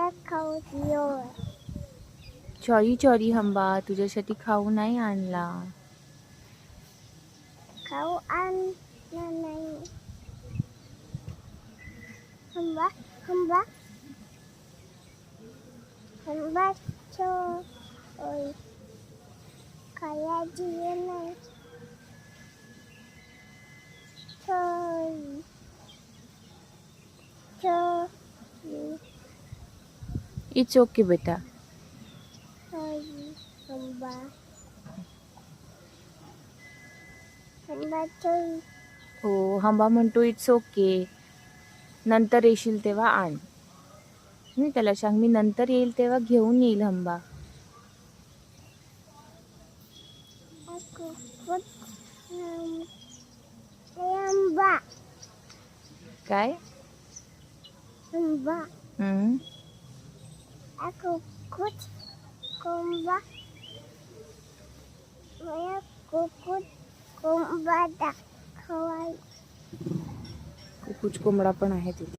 खाऊ दियो. चॉरी चॉरी हंबा, तुझ्यासाठी खाऊ नाही आणला. खाऊ आणलं नाही. हंबा हंबा हंबा चोरी खायची नाही. चोरी चोरी इट्स ओके बेटा. चोरी हंबा हंबा चोरी. हो, हंबा म्हणतो इट्स ओके. नंतर येशील तेव्हा आण. त्याला सांग मी नंतर येईल तेव्हा घेऊन येईल हंबा. Aku put hamba काय? hamba. हम्म. Aku put hamba. Saya kukut hamba dak kawan. कुकुच कोंबडा पण आहे तिथे.